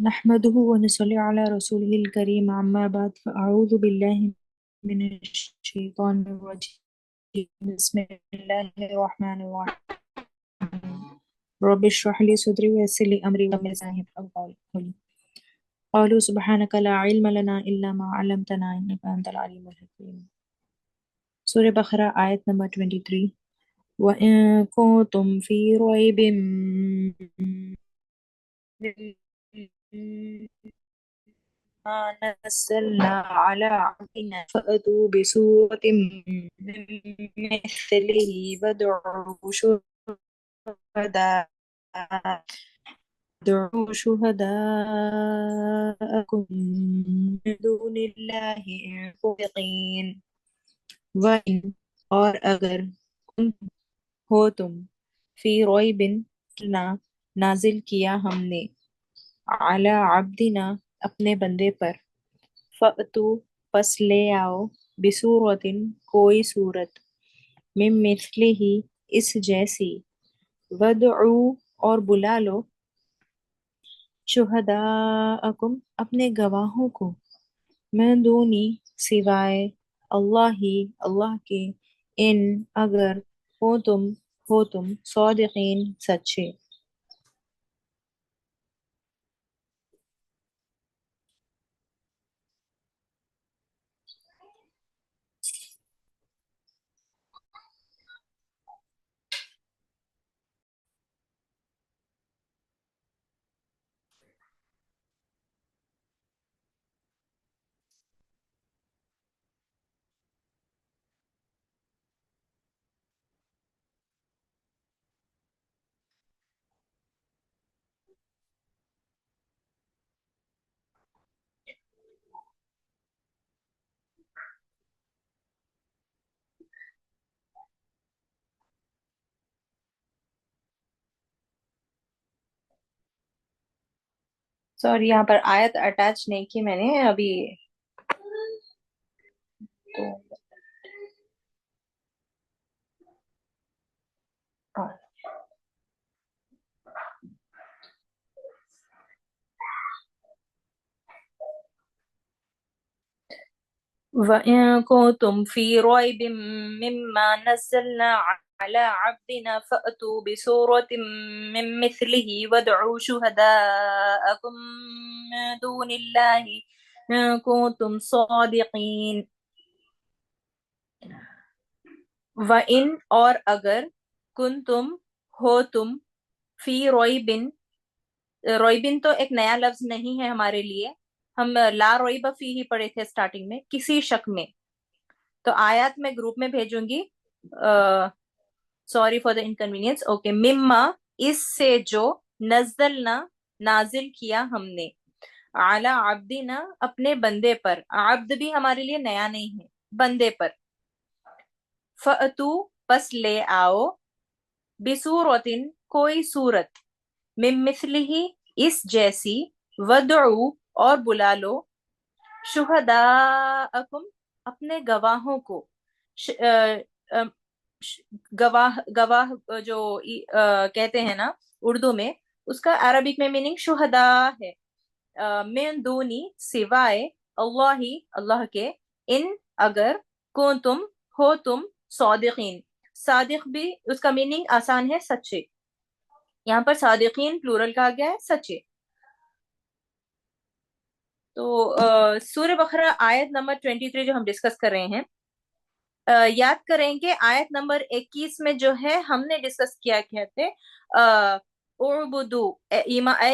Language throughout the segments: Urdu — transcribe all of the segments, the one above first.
نحمده ونصلي على رسوله الكريم أما بعد فأعوذ بالله من الشيطان الرجيم بسم الله الرحمن الرحيم رب اشرح لي صدري ويسر لي أمري واحلل عقدة من قولي قالوا سبحانك لا علم لنا إلا ما علمتنا إنك أنت العليم الحكيم سورة بقرة آية نمبر 23 وإن كنتم في ريب ما نزلنا على عبدنا فأتوا بسورة من مثله شهداء ادعوا شهداءكم من دون الله إن صادقين وإن اور اگر کنتم ہو تم فی ریب نازل کیا ہم نے علی عبدنا اپنے بندے پر فَأْتُوا پس لے آؤ بصورتٍ کوئی صورت من مثلہ اس جیسی وَادْعُوا اور بلا لو شہداءکم اپنے گواہوں کو من دونی سوائے اللہ کے ان اگر ہو تم صادقین سچے سوری یہاں پر آیت اٹیچ نہیں کی میں نے ابھی تو وَإِن كُنتُمْ فِي رَيْبٍ مِّمَّا نَزَّلْنَا عَلَى عَبْدِنَا فَأْتُوا بِسُورَةٍ مِّن مِّثْلِهِ وَادْعُوا شُهَدَاءَكُم مِّن دُونِ اللَّهِ إِن كُنتُمْ صَادِقِينَ وَإِن اور اگر کنتم ہو تم فی رویبن تو ایک نیا لفظ نہیں ہے ہمارے لیے، ہم لا ریب فی ہی پڑھے تھے سٹارٹنگ میں، کسی شک میں، تو آیات میں گروپ میں بھیجوں گی، sorry for the inconvenience, okay, مما اس سے جو نزلنا نازل کیا ہم نے، اعلی عبدنا اپنے بندے پر، عبد بھی ہمارے لیے نیا نہیں ہے، بندے پر، فَأْتُوا پس لے آؤ بصورتن کوئی صورت من مثلہ اس جیسی ودعو اور بلا لو شہداءکم اپنے گواہوں کو گواہ جو کہتے ہیں نا اردو میں، اس کا عربک میں میننگ شہداء ہے، من دونی سوائے اللہ کے، ان اگر کنتم ہو تم صادقین، صادق بھی اس کا میننگ آسان ہے سچے، یہاں پر صادقین پلورل کہا گیا ہے سچے۔ تو سورہ بقرہ آیت نمبر 23 جو ہم ڈسکس کر رہے ہیں، یاد کریں کہ آیت نمبر 21 میں جو ہے ہم نے ڈسکس کیا تھے اعبدو اے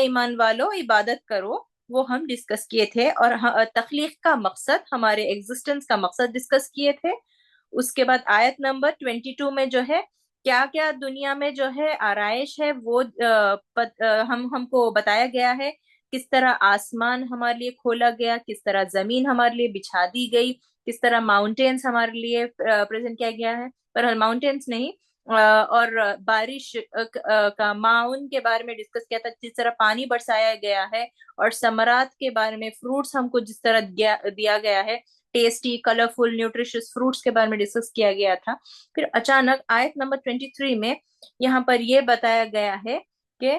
ایمان والو عبادت کرو، وہ ہم ڈسکس کیے تھے، اور تخلیق کا مقصد، ہمارے ایگزسٹنس کا مقصد ڈسکس کیے تھے۔ اس کے بعد آیت نمبر 22 میں جو ہے کیا کیا دنیا میں جو ہے آرائش ہے وہ ہم کو بتایا گیا ہے، کس طرح آسمان ہمارے لیے کھولا گیا، کس طرح زمین ہمارے لیے بچھا دی گئی، کس طرح ماؤنٹینس ہمارے لیے پریزنٹ کیا گیا ہے، پر ماؤنٹینس نہیں، اور بارش کا معاون کے بارے میں ڈسکس کیا تھا، جس طرح پانی برسایا گیا ہے، اور ثمرات کے بارے میں، فروٹس ہم کو جس طرح دیا گیا ہے، ٹیسٹی کلرفل نیوٹریشس فروٹس کے بارے میں ڈسکس کیا گیا تھا۔ پھر اچانک آیت نمبر 23 میں یہاں پر یہ بتایا گیا ہے کہ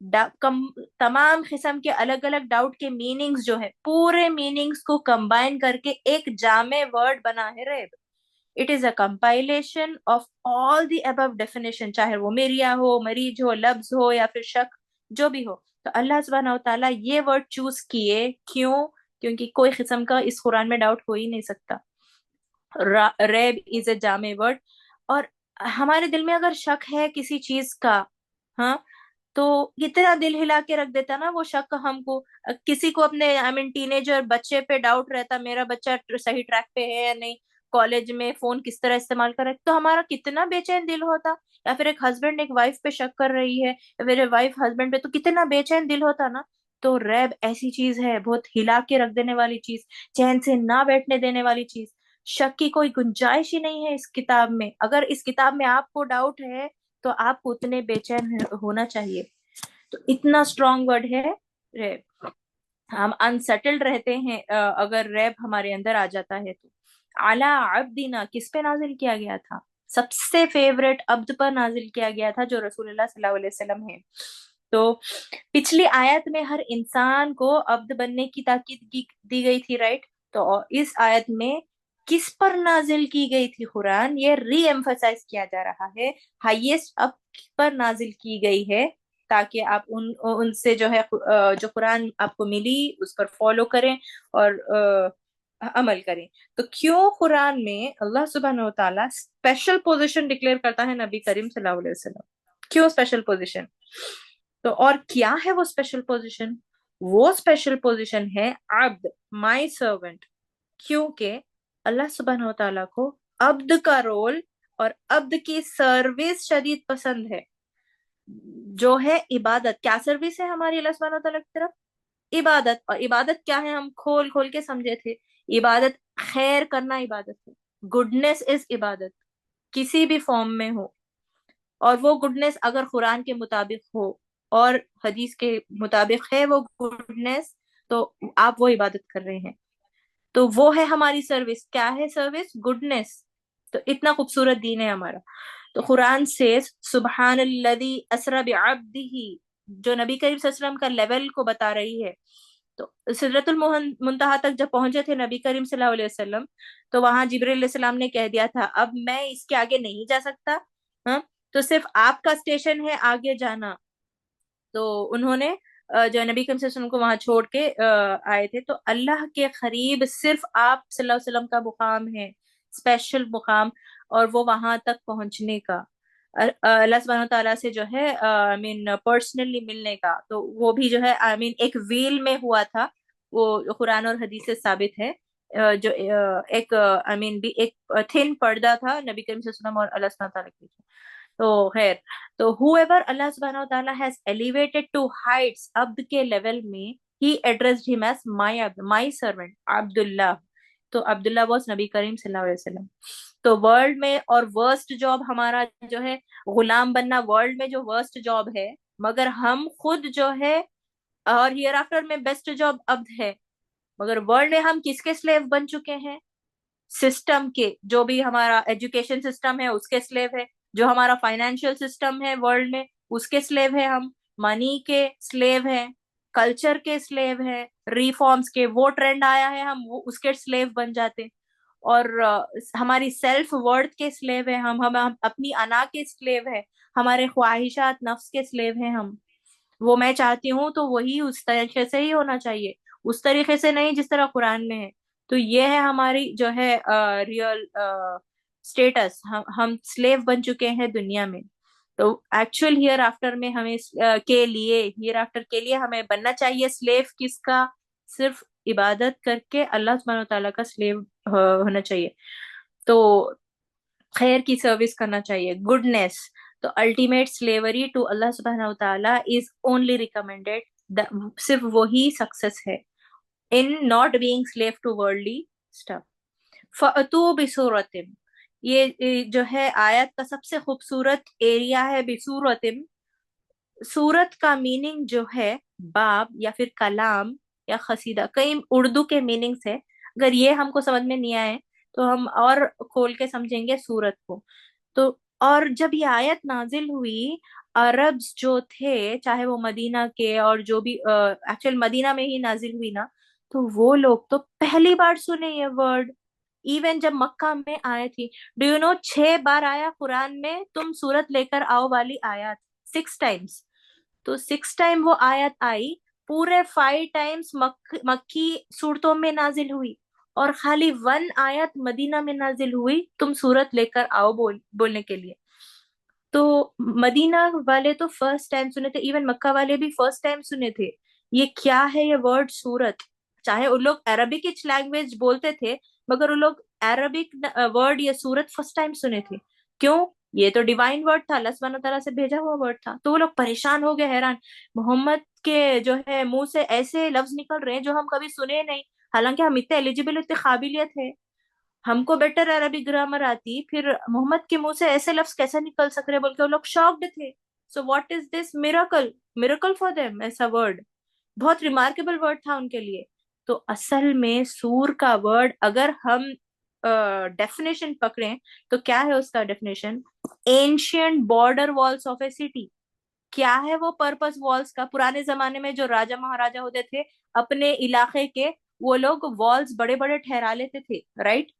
تمام قسم کے الگ الگ ڈاؤٹ کے میننگز جو ہے پورے میننگز کو کمبائن کر کے ایک جامع ورڈ بنا ہے ریب. It is a compilation of all the above definition, چاہے وہ میریا ہو، مریج ہو، لفظ ہو، یا پھر شک، جو بھی ہو. تو اللہ سبحانہ و تعالیٰ یہ ورڈ چوز کیے کیوں؟ کیونکہ کوئی قسم کا اس قرآن میں ڈاؤٹ ہو ہی نہیں سکتا. ریب از اے جامع ورڈ. اور ہمارے دل میں اگر شک ہے کسی چیز کا، ہاں، تو کتنا دل ہلا کے رکھ دیتا نا وہ شک ہم کو. کسی کو اپنے ٹینیجر بچے پہ ڈاؤٹ رہتا، میرا بچہ صحیح ٹریک پہ ہے یا نہیں، کالج میں فون کس طرح استعمال کر رہا ہے، تو ہمارا کتنا بے چین دل ہوتا. یا پھر ایک ہسبینڈ ایک وائف پہ شک کر رہی ہے، یا پھر وائف ہسبینڈ پہ، تو کتنا بے چین دل ہوتا نا. تو ریب ایسی چیز ہے، بہت ہلا کے رکھ دینے والی چیز، چین سے نہ بیٹھنے دینے والی چیز. شک کی کوئی گنجائش ہی نہیں ہے اس کتاب میں. اگر اس کتاب میں آپ کو ڈاؤٹ ہے تو آپ کو اتنے بے چین ہونا چاہیے. تو اتنا اسٹرانگ ورڈ ہے ریب. ہم انسیٹلڈ رہتے ہیں اگر ریب ہمارے اندر آ جاتا ہے تو. اعلیٰ عبدنا کس پہ نازل کیا گیا تھا؟ سب سے فیوریٹ عبد پر نازل کیا گیا تھا جو رسول اللہ صلی اللہ علیہ وسلم ہے. تو پچھلی آیت میں ہر انسان کو عبد بننے کی تاکید دی گئی تھی، رائٹ؟ تو اس آیت میں کس پر نازل کی گئی تھی قرآن، یہ ری ایمفسائز کیا جا رہا ہے. ہائیسٹ اب پر نازل کی گئی ہے تاکہ آپ ان سے جو ہے جو قرآن آپ کو ملی اس پر فالو کریں اور عمل کریں. تو کیوں قرآن میں اللہ سبحانہ و تعالیٰ اسپیشل پوزیشن ڈکلیئر کرتا ہے نبی کریم صلی اللہ علیہ وسلم؟ کیوں اسپیشل پوزیشن؟ تو اور کیا ہے وہ اسپیشل پوزیشن؟ وہ اسپیشل پوزیشن ہے عبد، مائی سرونٹ. کیونکہ اللہ سبحانہ و تعالیٰ کو عبد کا رول اور عبد کی سروس شدید پسند ہے، جو ہے عبادت. کیا سروس ہے ہماری اللہ سبحانہ و تعالیٰ کی طرف؟ عبادت. اور عبادت کیا ہے ہم کھول کھول کے سمجھے تھے. عبادت خیر کرنا عبادت ہے. گڈنس از عبادت، کسی بھی فارم میں ہو. اور وہ گڈنس اگر قرآن کے مطابق ہو اور حدیث کے مطابق ہے وہ گڈنس، تو آپ وہ عبادت کر رہے ہیں. تو وہ ہے ہماری سروس. کیا ہے سروس؟ گڈنس. تو اتنا خوبصورت دین ہے ہمارا. تو قرآن سے سبحان الذی اسری بعبدہ، جو نبی کریم صلی اللہ علیہ وسلم کا لیول کو بتا رہی ہے. تو سدرۃ المنتہا تک جب پہنچے تھے نبی کریم صلی اللہ علیہ وسلم، تو وہاں جبرائیل علیہ السلام نے کہہ دیا تھا اب میں اس کے آگے نہیں جا سکتا، ہاں، تو صرف آپ کا اسٹیشن ہے آگے جانا. تو انہوں نے جو نبی کریم صلی اللہ علیہ وسلم کو وہاں چھوڑ کے آئے تھے. تو اللہ کے قریب صرف آپ صلی اللہ علیہ وسلم کا مقام ہے، اسپیشل مقام، اور وہ وہاں تک پہنچنے کا اللہ سبحانہ تعالیٰ سے جو ہے پرسنلی ملنے کا. تو وہ بھی جو ہے ایک ویل میں ہوا تھا. وہ قرآن اور حدیث سے ثابت ہے. جو ایک بھی ایک تھن پردہ تھا نبی کریم صلی اللہ علیہ وسلم اور اللہ سبحانہ تعالیٰ کے. تو خیر، تو whoever اللہ سبحانہ وتعالیٰ has elevated to heights عبد کے لیول میں، he addressed him as my Abdul, my servant عبداللہ. تو عبداللہ was نبی کریم صلی اللہ علیہ وسلم. تو ورلڈ میں اور ورسٹ جاب ہمارا جو ہے غلام بننا، ورلڈ میں جو ورسٹ جاب ہے، مگر ہم خود جو ہے اور ہیئر آفٹر میں بیسٹ جاب عبد ہے. مگر ورلڈ میں ہم کس کے سلیو بن چکے ہیں؟ سسٹم کے. جو بھی ہمارا ایجوکیشن سسٹم ہے اس کے سلیو ہے، جو ہمارا فائنینشیل سسٹم ہے ورلڈ میں اس کے سلیو ہے ہم، منی کے سلیو ہیں، کلچر کے سلیو ہیں، ریفارمز کے. وہ ٹرینڈ آیا ہے ہم وہ اس کے سلیو بن جاتے. اور ہماری سیلف ورتھ کے سلیو ہے ہم اپنی انا کے سلیو ہے، ہمارے خواہشات نفس کے سلیو ہیں ہم. وہ میں چاہتی ہوں تو وہی اس طریقے سے ہی ہونا چاہیے، اس طریقے سے نہیں جس طرح قرآن میں ہے. تو یہ ہے ہماری جو ہے ریئل اسٹیٹس. ہم سلیو بن چکے ہیں دنیا میں. تو ایکچوئل ہیئر آفٹر میں ہمیں کے لیے ہیئر آفٹر کے لیے ہمیں بننا چاہیے سلیو کس کا؟ صرف عبادت کر کے اللہ سبحانہ تعالیٰ کا سلیو ہونا چاہیے. تو خیر کی سروس کرنا چاہیے، گڈنس. تو الٹیمیٹ سلیوری ٹو اللہ سبحانہ تعالیٰ از اونلی ریکمینڈیڈ. صرف وہی سکسیس ہے in not being slave to worldly stuff. فَأْتُوا بِسُورَةٍ، یہ جو ہے آیت کا سب سے خوبصورت ایریا ہے. بِسُورَةٍ، سورت کا میننگ جو ہے باب یا پھر کلام یا قصیدہ. کئی اردو کے میننگز ہے، اگر یہ ہم کو سمجھ میں نہیں آئے تو ہم اور کھول کے سمجھیں گے سورت کو. تو اور جب یہ آیت نازل ہوئی، عربز جو تھے چاہے وہ مدینہ کے اور جو بھی ایکچوئل مدینہ میں ہی نازل ہوئی نا، تو وہ لوگ تو پہلی بار سنے یہ ورڈ. ایون جب مکہ میں آئے تھی، ڈو یو نو 6 بار آیا قرآن میں تم سورت لے کر آؤ والی آیات، 6 ٹائمس. تو 6 ٹائم وہ آیت آئی، پورے 5 ٹائمس مکی صورتوں میں نازل ہوئی، اور خالی 1 آیت مدینہ میں نازل ہوئی تم سورت لے کر آؤ بولنے کے لیے. تو مدینہ والے تو فرسٹ ٹائم سنے تھے، ایون مکہ والے بھی فرسٹ ٹائم سنے تھے یہ کیا ہے یہ ورڈ سورت. چاہے ان لوگ عربک لینگویج بولتے تھے، مگر ان لوگ عربک ورڈ یہ سورت فرسٹ ٹائم سنے تھے. کیوں؟ یہ تو ڈیوائن ورڈ تھا، اللہ سبحانہ تعالیٰ سے بھیجا ہوا ورڈ تھا. تو وہ لوگ پریشان ہو گئے، حیران، محمد کے جو ہے منہ سے ایسے لفظ نکل رہے ہیں جو ہم کبھی سنے نہیں، حالانکہ ہم اتنے ایلیجیبل، اتنے قابلیت ہے، ہم کو بیٹر عربی گرامر آتی، پھر محمد کے منہ سے ایسے لفظ کیسے نکل سک رہے بول کے وہ لوگ شاکڈ تھے. So what is this میراکل، میراکل for them, ایسا ورڈ بہت ریمارکیبل ورڈ تھا ان کے لیے. تو اصل میں سور کا ورڈ اگر ہم ڈیفینیشن پکڑیں تو کیا ہے اس کا definition? Ancient border walls of a city. کیا ہے وہ پرپس والس کا؟ پرانے زمانے میں جو راجا مہاراجا ہوتے تھے اپنے علاقے کے، وہ لوگ والس بڑے بڑے ٹھہرا لیتے تھے، رائٹ؟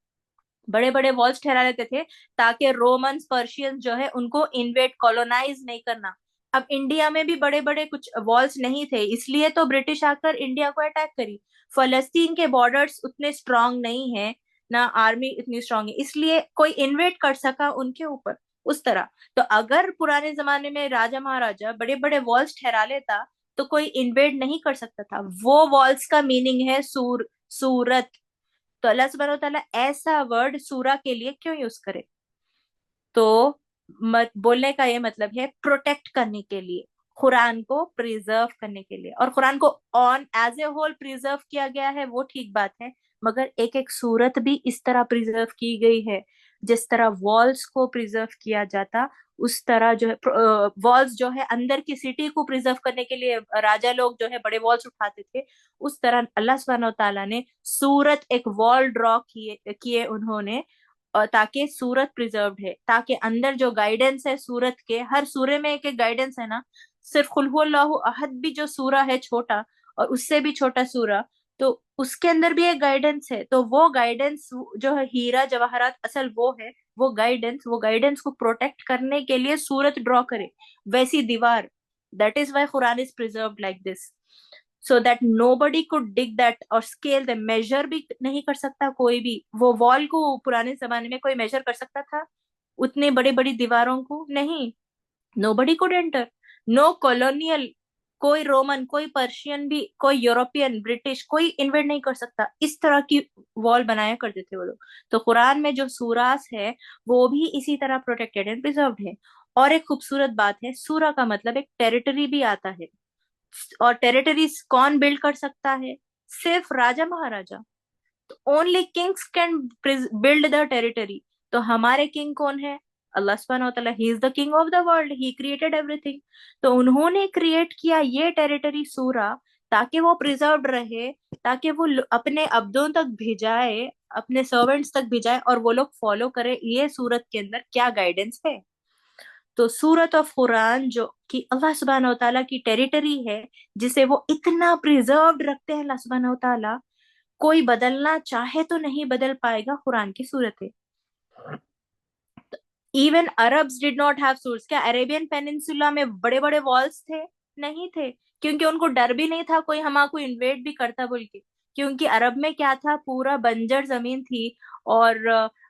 بڑے بڑے والس ٹھہرا لیتے تھے تاکہ رومنس پرشین جو ہے ان کو انویٹ کولونائز نہیں کرنا. اب انڈیا میں بھی بڑے بڑے کچھ والس نہیں تھے، اس لیے تو برٹش آ کر انڈیا کو اٹیک کری. فلسطین کے بارڈرز اتنے اسٹرانگ نہیں ہیں، نہ آرمی اتنی اسٹرانگ ہے، اس لیے کوئی انویٹ کر سکا ان کے اوپر اس طرح. تو اگر پرانے زمانے میں راجا مہاراجا بڑے بڑے والس ٹھہرا لیتا تو کوئی انویٹ نہیں کر سکتا تھا. وہ والس کا میننگ ہے سورت. تو اللہ سبحانہ وتعالیٰ ایسا ورڈ سورہ کے لیے کیوں یوز کرے؟ تو بولنے کا یہ مطلب ہے پروٹیکٹ کرنے کے لیے، قرآن کو پریزرو کرنے کے لیے. اور قرآن کو on as a whole preserve کیا گیا ہے وہ ٹھیک بات ہے، مگر ایک ایک سورت بھی اس طرح پریزرو کی گئی ہے جس طرح والس کو پریزرو کیا جاتا. اس طرح جو ہے والس جو ہے اندر کی سٹی کو پریزرو کرنے کے لیے راجا لوگ جو ہے بڑے والس اٹھاتے تھے، اس طرح اللہ سبحانہ وتعالیٰ نے سورت ایک وال ڈرا کیے انہوں نے، تاکہ سورت پریزروڈ ہے، تاکہ اندر جو گائیڈنس ہے سورت کے، ہر سورے میں ایک ایک گائیڈنس ہے نا. صرف قل هو اللہ احد بھی جو سورہ ہے چھوٹا، اور اس سے بھی چھوٹا سورہ، تو اس کے اندر بھی ایک گائیڈنس ہے. تو وہ گائیڈنس جو ہے ہیرا جواہرات اصل وہ ہے، وہ گائیڈنس کو پروٹیکٹ کرنے کے لیے سورت ڈرا کرے ویسی دیوار. That is why Quran is preserved like this, so that nobody could dig that or scale them. Measure بھی نہیں کر سکتا کوئی بھی. وہ وال کو پرانے زمانے میں کوئی میجر کر سکتا تھا اتنے بڑی بڑی دیواروں کو؟ نہیں. نو بڈی کوڈ انٹر، نو کالونیل، کوئی رومن، کوئی پرشین بھی، کوئی یورپین، برٹش، کوئی انویڈ نہیں کر سکتا. اس طرح کی وال بنایا کرتے تھے وہ لوگ. تو قرآن میں جو سوراس ہے وہ بھی اسی طرح پروٹیکٹڈ اینڈ پریزروڈ ہے. اور ایک خوبصورت بات ہے، سورہ کا مطلب ایک ٹیریٹری بھی آتا ہے. اور ٹیریٹریز کون بلڈ کر سکتا ہے؟ صرف راجا مہاراجا. تو only kings can build the territory. تو ہمارے کنگ کون ہے؟ اللہ سبحانہ و تعالیٰ. He is the king of the world, he created everything. تو انہوں نے کریٹ کیا یہ ٹیریٹری سورہ تاکہ وہ پریزروڈ رہے، تاکہ وہ اپنے عبدوں تک بھیجائے، اپنے سرونٹس تک بھیجائے، اور وہ لوگ فالو کرے یہ سورت کے اندر کیا گائیڈنس ہے. تو سورت آف قرآن جو کہ اللہ سبحانہ و تعالیٰ کی ٹیریٹری ہے، جسے وہ اتنا پریزروڈ رکھتے ہیں اللہ سبحانہ و تعالیٰ، کوئی بدلنا چاہے تو نہیں بدل پائے گا قرآن کی صورتیں. Even Arabs did not have source. کیا عربین پیننسولا میں بڑے بڑے والس تھے؟ نہیں تھے، کیونکہ ان کو ڈر بھی نہیں تھا کوئی ہما کو انویٹ بھی کرتا بول کے. کیونکہ عرب میں کیا تھا، پورا بنجر زمین تھی، اور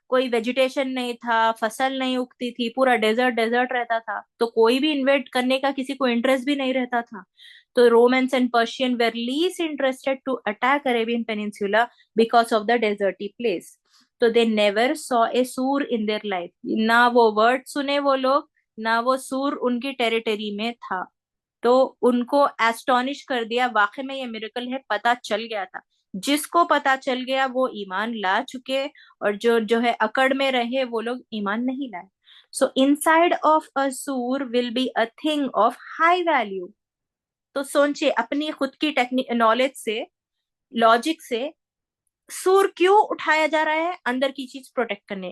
کوئی ویجیٹیشن نہیں تھا، فصل نہیں اگتی تھی، پورا ڈیزرٹ ڈیزرٹ رہتا تھا. تو کوئی بھی انویٹ کرنے کا کسی کو انٹرسٹ بھی نہیں رہتا تھا. تو Romans and Persian were least interested to attack Arabian Peninsula because of the deserty place. تو they never saw a سور in their life. نہ وہ ورڈ سنے وہ لوگ، نہ وہ سور ان کی ٹیریٹری میں تھا. تو ان کو ایسٹونش کر دیا. واقع میں یہ میریکل ہے، پتا چل گیا تھا. جس کو پتا چل گیا وہ ایمان لا چکے، اور جو ہے اکڑ میں رہے وہ لوگ ایمان نہیں لائے. سو inside of a sore will be a thing of high value. تو سوچے اپنی خود کی نالج سے، لاجک سے، سور کیوں اٹھایا جا رہا ہے؟ اندر کی چیز پروٹیکٹ کرنے.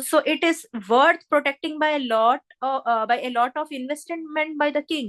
so it is worth protecting by a lot of investment by the king.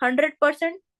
100%?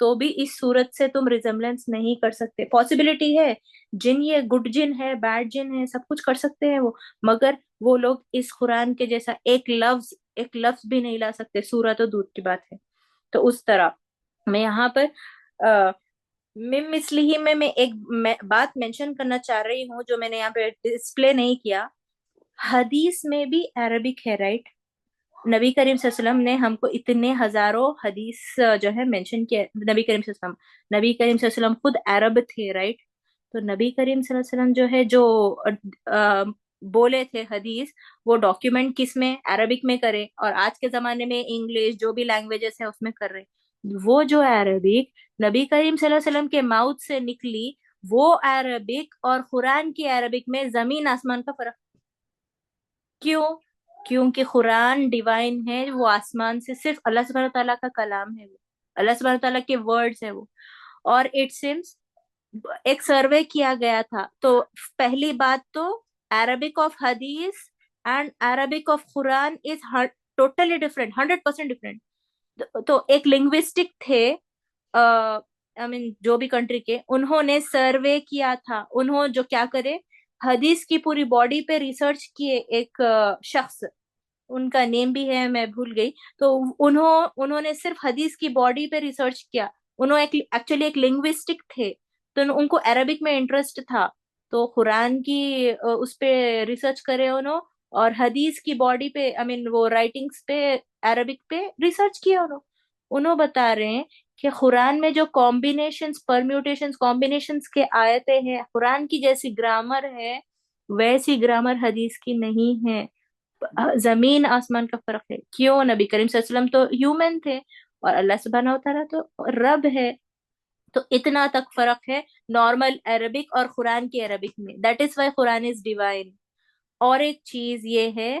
تو بھی اس صورت سے تم ریزمبلنس نہیں کر سکتے. پاسبلٹی ہے جن یہ گڈ جن ہے بیڈ جن ہے سب کچھ کر سکتے ہیں وہ، مگر وہ لوگ اس قرآن کے جیسا ایک لفظ بھی نہیں لا سکتے. سورہ تو دور کی بات ہے. تو اس طرح میں یہاں پر مثلی میں ایک بات مینشن کرنا چاہ رہی ہوں جو میں نے یہاں پہ ڈسپلے نہیں کیا. حدیث میں بھی عربک ہے، رائٹ؟ نبی کریم صلی اللہ علیہ وسلم نے ہم کو اتنے ہزاروں حدیث جو ہے مینشن کیا. نبی کریم صلی اللہ علیہ وسلم خود عرب تھے، رائٹ؟ تو نبی کریم صلی اللہ علیہ وسلم جو ہے جو بولے تھے حدیث، وہ ڈاکیومنٹ کس میں؟ عربک میں کرے. اور آج کے زمانے میں انگلش جو بھی لینگویجز ہے اس میں کر رہے. وہ جو عربک نبی کریم صلی اللہ علیہ وسلم کے ماؤتھ سے نکلی، وہ عربک اور قرآن کی عربک میں زمین آسمان کا فرق. کیوں؟ کیونکہ قرآن ڈیوائن ہے، وہ آسمان سے، صرف اللہ سبحانہ تعالیٰ کا کلام ہے، وہ اللہ سبحانہ تعالیٰ کے ورڈز ہے وہ. اور اٹ سیمس ایک سروے کیا گیا تھا، تو پہلی بات تو عربک آف حدیث and Arabic of Quran is totally different, 100% different. تو ایک لنگوسٹک تھے جو بھی کنٹری کے، انہوں نے سروے کیا تھا. انہوں جو کیا کرے، حدیث کی پوری باڈی پہ ریسرچ کیے. ایک شخص، ان کا نیم بھی ہے میں بھول گئی، تو انہوں نے صرف حدیث کی باڈی پہ ریسرچ کیا. انہوں ایکچولی ایک لنگوسٹک تھے، تو ان کو عربک میں انٹرسٹ تھا. تو قرآن کی اس پہ ریسرچ کرے انہوں، اور حدیث کی باڈی پہ وہ رائٹنگز پہ عربک پہ ریسرچ کیا انہوں بتا رہے ہیں کہ قرآن میں جو کمبینیشنز، پرمیوٹیشنز، کمبینیشنز کے آیتیں ہیں، قرآن کی جیسی گرامر ہے ویسی گرامر حدیث کی نہیں ہے. زمین آسمان کا فرق ہے. کیوں؟ نبی کریم صلی اللہ علیہ وسلم تو ہیومن تھے اور اللہ سبحانہ و تعالیٰ تو رب ہے. تو اتنا تک فرق ہے نارمل عربک اور قرآن کی عربک میں. That is why Quran is divine. اور ایک چیز یہ ہے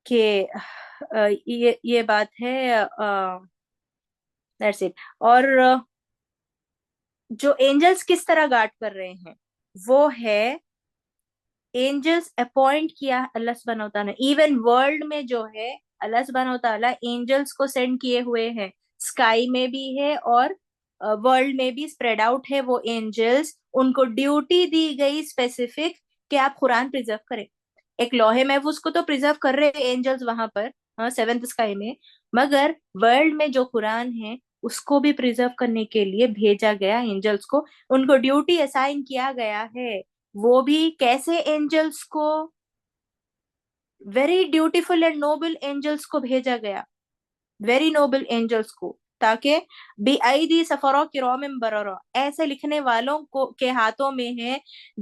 کہ یہ بات ہے that's it. اور جو اینجلز کس طرح گارڈ کر رہے ہیں، وہ ہے اینجلز اپوائنٹ کیا اللہ سبحانہ و تعالیٰ نے. ایون ورلڈ میں جو ہے اللہ سبحانہ و تعالیٰ اینجلز کو سینڈ کیے ہوئے ہیں. اسکائی میں بھی ہے اور ورلڈ میں بھی اسپریڈ آؤٹ ہے وہ اینجلز. ان کو ڈیوٹی دی گئی اسپیسیفک کہ آپ قرآن پرزرو کریں. ایک لوہے محفوظ کو تو پرزرو کر رہے اینجلز وہاں پر سیونتھ اسکائی میں، مگر ورلڈ میں جو قرآن ہے اس کو بھی پرزرو کرنے کے لیے بھیجا گیا اینجلز کو. ان کو ڈیوٹی اسائن کیا گیا ہے. وہ بھی کیسے اینجلز کو؟ Very dutiful and Nobel angels کو بھیجا گیا، ویری نوبل اینجلز کو، تاکہ بی ایدی سفروں کرام بررا، ایسے لکھنے والوں کو کے ہاتھوں میں ہے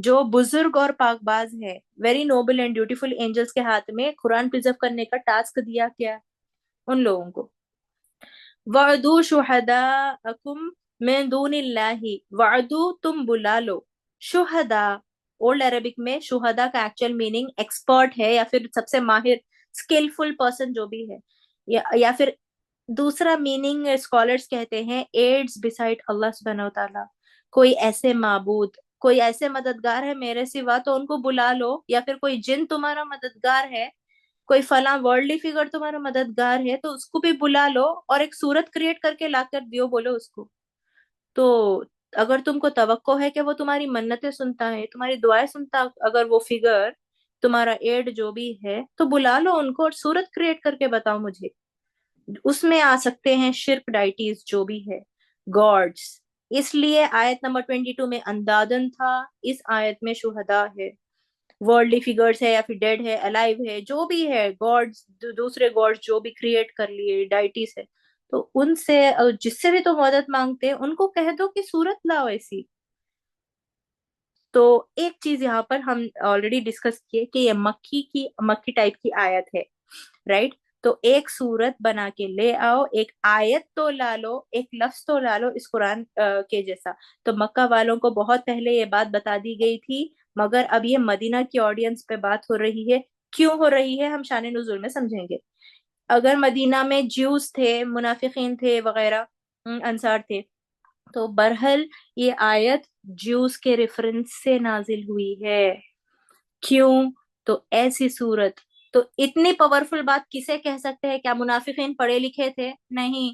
جو بزرگ اور پاک باز ہے. Very noble and dutiful angels کے ہاتھ میں قرآن پرزرو کرنے کا ٹاسک دیا گیا ان لوگوں کو. وعدو شہداءکم من دون اللہ، وعدو تم بلا لو. شہداء اولڈ عربک میں شہداء کا ایکچوئل میننگ ایکسپرٹ ہے، یا پھر سب سے ماہر، اسکلفل پرسن جو بھی ہے، یا پھر دوسرا میننگ اسکالرس کہتے ہیں ایڈز بسائڈ اللہ سبحانہ و تعالیٰ. کوئی ایسے معبود، کوئی ایسے مددگار ہے میرے سوا تو ان کو بلا لو. یا پھر کوئی جن تمہارا مددگار ہے، کوئی فلاں ورلڈلی فگر تمہارا مددگار ہے تو اس کو بھی بلا لو اور ایک صورت کریٹ کر کے لا کر دیو، بولو اس کو. تو اگر تم کو توقع ہے کہ وہ تمہاری منتیں سنتا ہے، تمہاری دعائیں سنتا، اگر وہ فگر تمہارا ایڈ جو بھی ہے، تو بلا لو ان کو اور صورت کریٹ کر کے بتاؤ مجھے. اس میں آ سکتے ہیں شرک ڈائٹیز جو بھی ہے، گاڈز. اس لیے آیت نمبر 22 میں اندادن تھا، اس آیت میں شہداء ہے. ورلڈلی فگرز ہے یا پھر ڈیڈ ہے، الائیو ہے، جو بھی ہے، گاڈز، دوسرے گاڈز جو بھی کریٹ کر لیے، ڈائٹیز ہے، تو ان سے جس سے بھی تو مدد مانگتے ہیں ان کو کہہ دو کہ صورت لاؤ ایسی. تو ایک چیز یہاں پر ہم آلریڈی ڈسکس کیے کہ یہ مکی ٹائپ کی آیت ہے، رائٹ؟ تو ایک صورت بنا کے لے آؤ، ایک آیت تو لا لو، ایک لفظ تو لا لو اس قرآن کے جیسا. تو مکہ والوں کو بہت پہلے یہ بات بتا دی گئی تھی، مگر اب یہ مدینہ کی آڈینس پہ بات ہو رہی ہے. کیوں ہو رہی ہے ہم شان نزول میں سمجھیں گے. اگر مدینہ میں جیوز تھے، منافقین تھے وغیرہ، انصار تھے، تو برحل یہ آیت جیوز کے ریفرنس سے نازل ہوئی ہے. کیوں؟ تو ایسی صورت، تو اتنی پاورفل بات کسے کہہ سکتے ہیں؟ کیا منافقین پڑھے لکھے تھے؟ نہیں.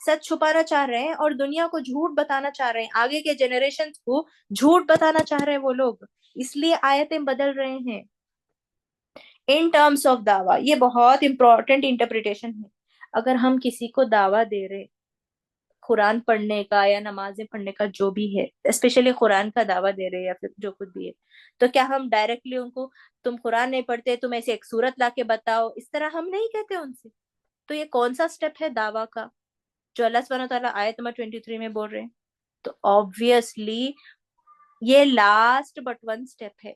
سچ چھپانا چاہ رہے ہیں اور دنیا کو جھوٹ بتانا چاہ رہے ہیں, آگے کے جنریشن کو جھوٹ بتانا چاہ رہے ہیں وہ لوگ, اس لیے آیتیں بدل رہے ہیں ان ٹرمز آف دعویٰ. یہ بہت امپورٹنٹ انٹرپریٹیشن ہے. اگر ہم کسی کو دعویٰ دے رہے قرآن پڑھنے کا یا نمازیں پڑھنے کا جو بھی ہے, اسپیشلی قرآن کا دعویٰ دے رہے یا پھر جو کچھ بھی ہے, تو کیا ہم ڈائریکٹلی ان کو تم قرآن نہیں پڑھتے تم ایسے ایک سورت لا کے بتاؤ, اس طرح ہم نہیں کہتے ان سے. تو یہ کون سا سٹیپ ہے دعویٰ کا جو اللہ سبحانہ تعالیٰ آیت نمبر 23 میں بول رہے ہیں؟ تو obviously یہ لاسٹ بٹ ون سٹیپ ہے.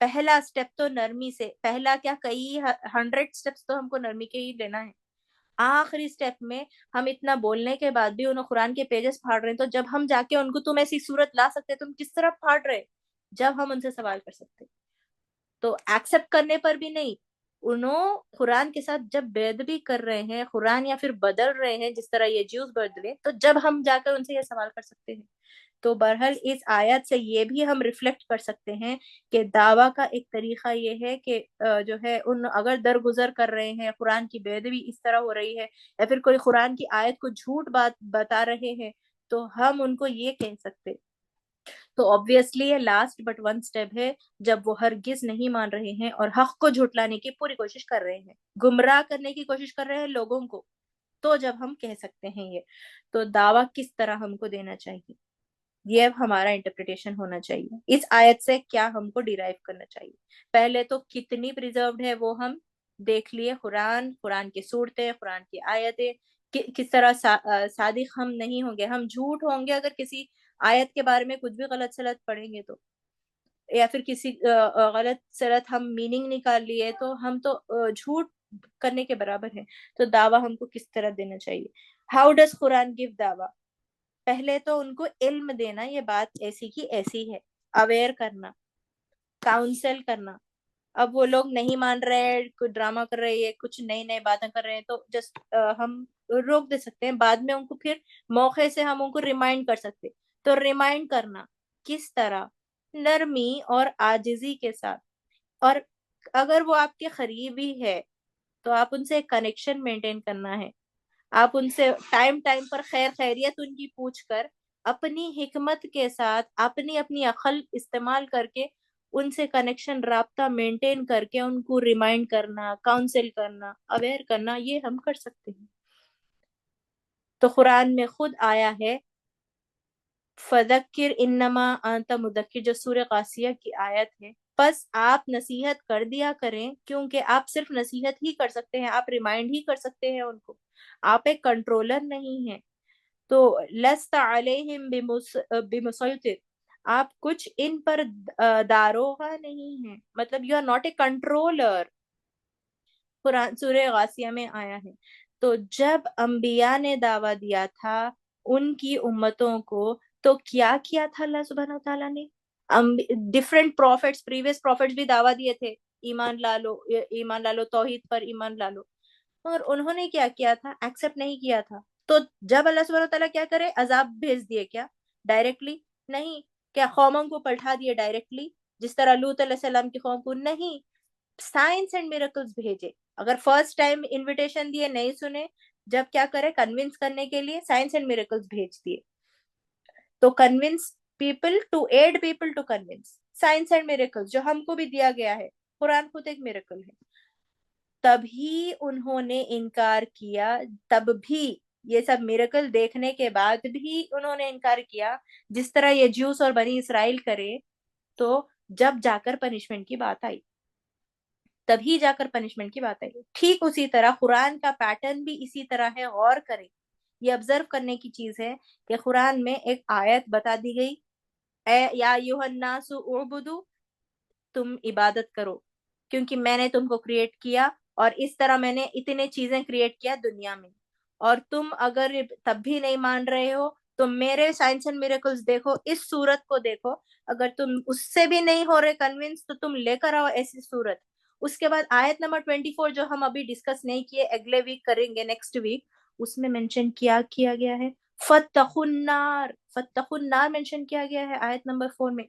پہلا سٹیپ تو نرمی سے, پہلا کیا کئی 100 سٹیپس تو ہم کو نرمی کے ہی لینا ہے. آخری سٹیپ میں ہم اتنا بولنے کے بعد بھی انہوں قرآن کے پیجز پھاڑ رہے ہیں, تو جب ہم جا کے ان کو تم ایسی صورت لا سکتے تم کس طرح پھاڑ رہے, جب ہم ان سے سوال کر سکتے. تو ایکسپٹ کرنے پر بھی نہیں, انہوں قرآن کے ساتھ جب بےادبی کر رہے ہیں, قرآن یا پھر بدل رہے ہیں جس طرح یہ جیوز بدلے, تو جب ہم جا کر ان سے یہ سوال کر سکتے ہیں. تو بہرحال اس آیت سے یہ بھی ہم ریفلیکٹ کر سکتے ہیں کہ دعویٰ کا ایک طریقہ یہ ہے کہ جو ہے ان اگر درگزر کر رہے ہیں, قرآن کی بے ادبی اس طرح ہو رہی ہے یا پھر کوئی قرآن کی آیت کو جھوٹ بات بتا رہے ہیں, تو ہم ان کو یہ کہہ سکتے. تو obviously یہ لاسٹ بٹ ون سٹیپ ہے جب وہ ہرگز نہیں مان رہے ہیں اور حق کو جھٹلانے کی پوری کوشش کر رہے ہیں, گمراہ کرنے کی کوشش کر رہے ہیں لوگوں کو, تو جب ہم کہہ سکتے ہیں یہ. تو دعویٰ کس طرح ہم کو دینا چاہیے, یہ اب ہمارا انٹرپریٹیشن ہونا چاہیے. اس آیت سے کیا ہم کو ڈیرائیو کرنا چاہیے؟ پہلے تو کتنی پریزروڈ ہے وہ ہم دیکھ لیے, قرآن کی صورتیں, قرآن کی آیتیں, کس طرح صادق ہم نہیں ہوں گے, ہم جھوٹ ہوں گے اگر کسی آیت کے بارے میں کچھ بھی غلط سلط پڑھیں گے تو, یا پھر کسی غلط سلط ہم میننگ نکال لیے تو ہم تو جھوٹ کرنے کے برابر ہیں. تو دعویٰ ہم کو کس طرح دینا چاہیے؟ ہاؤ ڈز قرآن گیو دعویٰ؟ پہلے تو ان کو علم دینا, یہ بات ایسی کی ایسی ہے, اویئر کرنا, کاؤنسل کرنا. اب وہ لوگ نہیں مان رہے, کوئی ڈرامہ کر رہے ہیں, کچھ نئی نئی باتیں کر رہے ہیں, تو جسٹ ہم روک دے سکتے ہیں, بعد میں ان کو پھر موقع سے ہم ان کو ریمائنڈ کر سکتے. تو ریمائنڈ کرنا کس طرح؟ نرمی اور عاجزی کے ساتھ. اور اگر وہ آپ کے قریبی ہے تو آپ ان سے ایک کنیکشن مینٹین کرنا ہے, آپ ان سے ٹائم پر خیر خیریت ان کی پوچھ کر اپنی حکمت کے ساتھ اپنی عقل استعمال کر کے ان سے کنیکشن رابطہ مینٹین کر کے ان کو ریمائنڈ کرنا, کاؤنسل کرنا, اویئر کرنا, یہ ہم کر سکتے ہیں. تو قرآن میں خود آیا ہے فذکر انما انت مدکر, جو سورہ قاسیہ کی آیت ہے, بس آپ نصیحت کر دیا کریں, کیونکہ آپ صرف نصیحت ہی کر سکتے ہیں, آپ ریمائنڈ ہی کر سکتے ہیں ان کو, آپ ایک کنٹرولر نہیں ہیں. تو لست علیہم بمسیطر, آپ کچھ ان پر داروغہ نہیں ہیں, مطلب you are not a controller. Quran سورہ غاسیہ میں آیا ہے. تو جب انبیاء نے دعویٰ دیا تھا ان کی امتوں کو, تو کیا کیا تھا اللہ سبحانہ وتعالیٰ نے؟ ڈفرینٹ پروفیٹس, پریویس پروفیٹس بھی دعویٰ دیے تھے ایمان لا لو توحید پر ایمان لا لو, اور انہوں نے کیا کیا تھا؟ ایکسپٹ نہیں کیا تھا. تو جب اللہ سبحانہ وتعالیٰ کیا کرے, عذاب بھیج دیے کیا ڈائریکٹلی؟ نہیں. کیا قوموں کو پلٹا دیے ڈائریکٹلی جس طرح لوط علیہ السلام کی قوم کو؟ نہیں. سائنس اینڈ میریکلز بھیجے. اگر فرسٹ ٹائم انویٹیشن دیے نہیں سنے, جب کیا کرے کنونس کرنے کے لیے سائنس اینڈ میریکلز بھیج دیے. تو convince people to aid people to convince, science and miracles جو ہم کو بھی دیا گیا ہے, قرآن خود ایک میریکل ہے. تبھی انہوں نے انکار کیا, تب بھی یہ سب میریکل دیکھنے کے بعد بھی انہوں نے انکار کیا, جس طرح یہ جوس اور بنی اسرائیل کرے. تو جب جا کر پنشمنٹ کی بات آئی, تبھی جا کر پنشمنٹ کی بات آئی. ٹھیک اسی طرح قرآن کا پیٹرن بھی اسی طرح ہے, غور کریں. یہ آبزرو کرنے کی چیز ہے کہ قرآن میں ایک آیت بتا دی گئی, اے یا ایھا الناس اعبدوا, تم عبادت کرو کیونکہ میں نے تم کو کریٹ کیا, اور اس طرح میں نے اتنے چیزیں کریٹ کیا دنیا میں, اور تم اگر تب بھی نہیں مان رہے ہو تو میرے سائنس اینڈ میریکلز دیکھو, اس صورت کو دیکھو. اگر تم اس سے بھی نہیں ہو رہے کنونس تو تم لے کر آؤ ایسی صورت. اس کے بعد آیت نمبر 24 جو ہم ابھی ڈسکس نہیں کیے, اگلے ویک کریں گے, نیکسٹ ویک, اس میں مینشن کیا گیا ہے فاتقوا النار, فاتقوا النار مینشن کیا گیا ہے آیت نمبر 4 میں.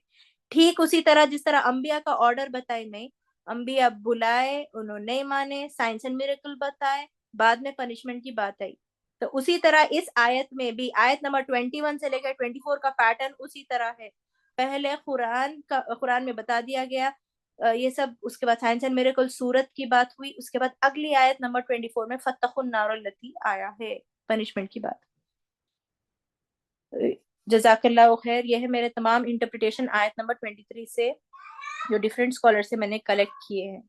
ٹھیک اسی طرح جس طرح انبیاء کا آرڈر بتائے میں, انبیاء بلائے, انہوں نہیں مانے, سائنس اینڈ میریکل بتائے, بعد میں پنشمنٹ کی بات آئی. تو اسی طرح اس آیت میں بھی آیت نمبر 21 سے لے کر 24 کا پیٹرن اسی طرح ہے. پہلے قرآن میں بتا دیا گیا یہ سب، اس کے بعد سائنس اینڈ میریکل سورت کی بات ہوئی، اس کے بعد اگلی آیت نمبر 24 میں فَاتَّقُوا النَّارَ الَّتِی آیا ہے پنشمنٹ کی بات. جزاک اللہ خیر. یہ ہے میرے تمام انٹرپریٹیشن آیت نمبر 23 سے جو ڈفرینٹ اسکالر سے میں نے کلیکٹ کیے ہیں.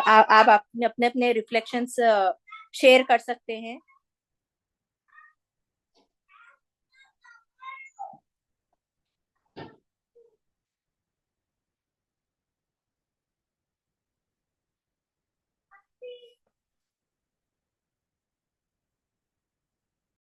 آپ اپنے اپنے ریفلیکشنز شیئر کر سکتے ہیں.